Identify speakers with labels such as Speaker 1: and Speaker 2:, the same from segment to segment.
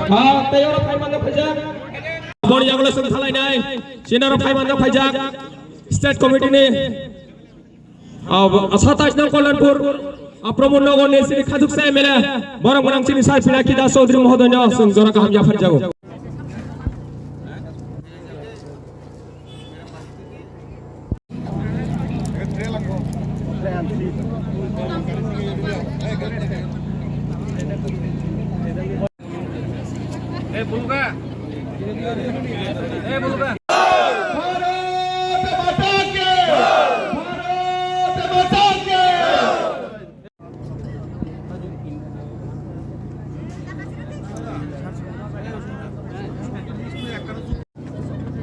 Speaker 1: Tayo Paiman Pajak. Body Yagulasum Talai, General Paiman Pajak, State Committee ne. Asataj na Kolanpur, Apromono ne Sri Khaduk Sai Mela, Borang Sini Sai Pinaki da Sodri Mohodanya, Zora Kaham Jafar Jago.
Speaker 2: Buluga. Buluga.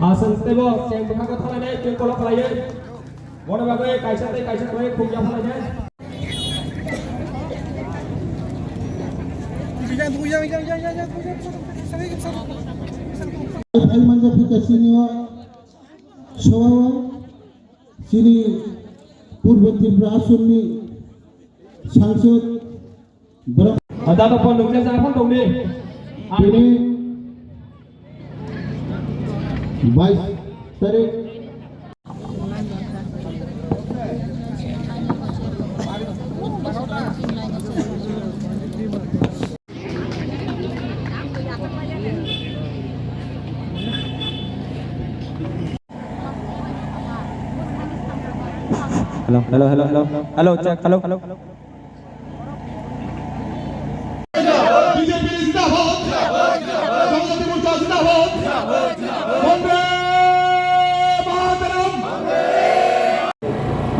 Speaker 1: Asan tebo, yang berhak thalane, yang kolok laye. Bona bagai kaisa bagai khumja thalane.
Speaker 3: Paiman Jafika siniwa Sawawa sini Purba Tripura Asunni Sangsad
Speaker 1: Ada apa nuklir apa dong ni?
Speaker 3: ini 22 tarik
Speaker 1: Hello, check, hello.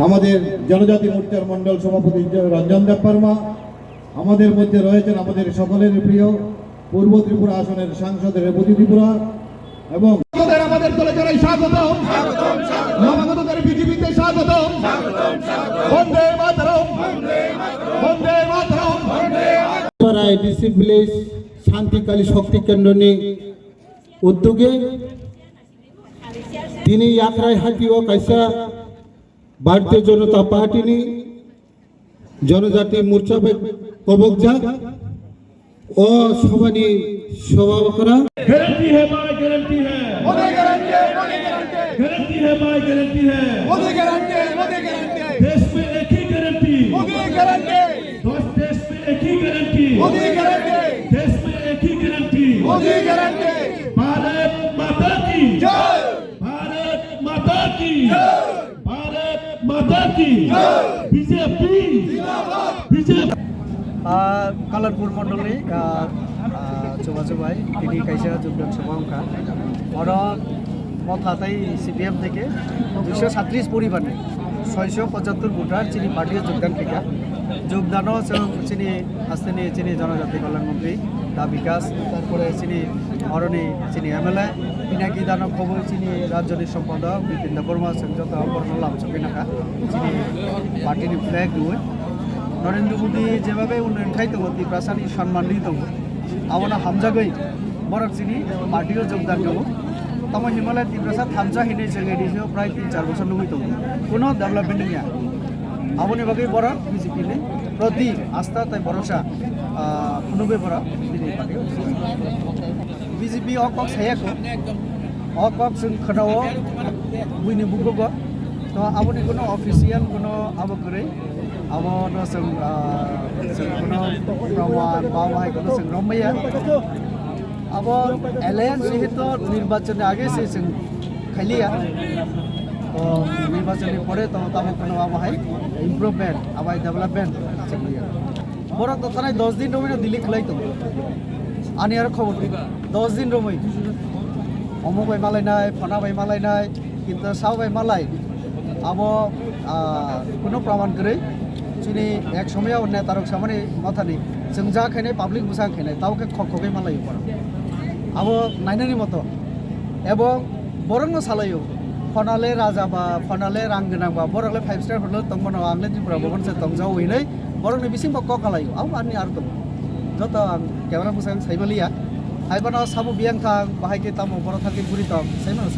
Speaker 3: আমাদের জনজাতি মোর্চার মণ্ডল সভাপতি রঞ্জন দেব বর্মা আমাদের মধ্যে রয়েছেন আমাদের সকলের প্রিয় পূর্ব ত্রিপুরা আসনের সাংসদ রেবতী ত্রিপুরা এবং আমাদের দলে যারা স্বাগতম নবাগতদের বিজেপিতে স্বাগতম বন্দে মাতরম বন্দে মাতরম ডিসি ভিলেজ শান্তিকালী শক্তি কেন্দ্রনি উদ্যোগে তিনি यात्राय हातीव कैसा भारतीय जनता पार्टी जनजाति मोर्चा कबकजा और सभानी सभापकरा
Speaker 4: गारंटी है भाई गारंटी है मोदी गारंटी है गारंटी है भाई गारंटी है मोदी गारंटी देश में एक ही गारंटी मोदी गारंटी देश में एक ही गारंटी मोदी गारंटी देश में एक ही गारंटी मोदी गारंटी भारत माता की जय भारत माता की जय भारत माता की जय बीजेपी जिंदाबाद बीजेपी
Speaker 5: कालारपुर मंडली चुबाचुबाई তিনি কাইসা যোগদান সভা অঙ্কা আর মথাতাই সিপিএম থেকে 237 পরিবার 675 ভোটার চিনি পার্টির যোগদান থেকে যোগদানও চিনি আসতেনি চিনি জনজাতি কল্যাণ মন্ত্রী দা বিকাশ তারপরে চিনি অরণি চিনি এমএলএ পিনাকি দানো খবর চিনি রাজনীতি সম্পাদক বিপিন বর্মা যত বর্ণলাম সবিনাকা চিনি পার্টির ফ্ল্যাগ দুই नरेंद्र मोदी जेबाबे उन्नयन खायतो ত্রিপুরাসানি सम्मान दी दं आवना हामजागै बरकसिनी पार्टीयाव योगदान दं तम हिमालय ত্রিপুরাসা थामजा हिने जगेदिसो प्राय 3-4 बोसोर नुगै दं कोनो डेभलपमेंट गैया आवनि बागै बरक बीजेपी नि प्रति आस्था तय भरोसा नुगै बरक दिनै पार्टीयाव बीजेपी अकक सायाको अकक जों खोनाओ बुइनि बुगो तो आवनि कोनो अफिसियल कोनो आबगरै अब नसं कोनो प्रमाण बावहाय कोनो सं रमैया अब एलायंस जेहेतु निर्वाचन आगे से सं खलिया तो निर्वाचन पड़े तो तब कोनो बावहाय इम्प्रूवमेंट अब डेवलपमेंट संलिया बरा तो थानाय 10 दिन रमै दिल्ली खलाई तो आनि आरो खबर 10 दिन रमै अमो बाय मालायनाय फना बाय मालायनाय किन्तु साव बाय मालाय अब कोनो प्रमाण गरै चिनी एक समय नेतारक सामने माथानि जों जाखायनाय पाब्लिक मोसाखायनाय तावके खखबै मालायो पर अब नायनायनि मत एबं बरंनो सालायो फनाले राजा बा फनाले रां गोनां बा बरंले 5 स्टार होटल तंगमनो आंगले त्रिपुरा भवन से तंजाव हैनै बरंनो बिसिंग बा कखालायो आव आनि आर दं जत कैमरा मोसां साइमालिया हाइबाना साबु बियांथां बाहायके तामो बर थाके बुरि तम साइमानो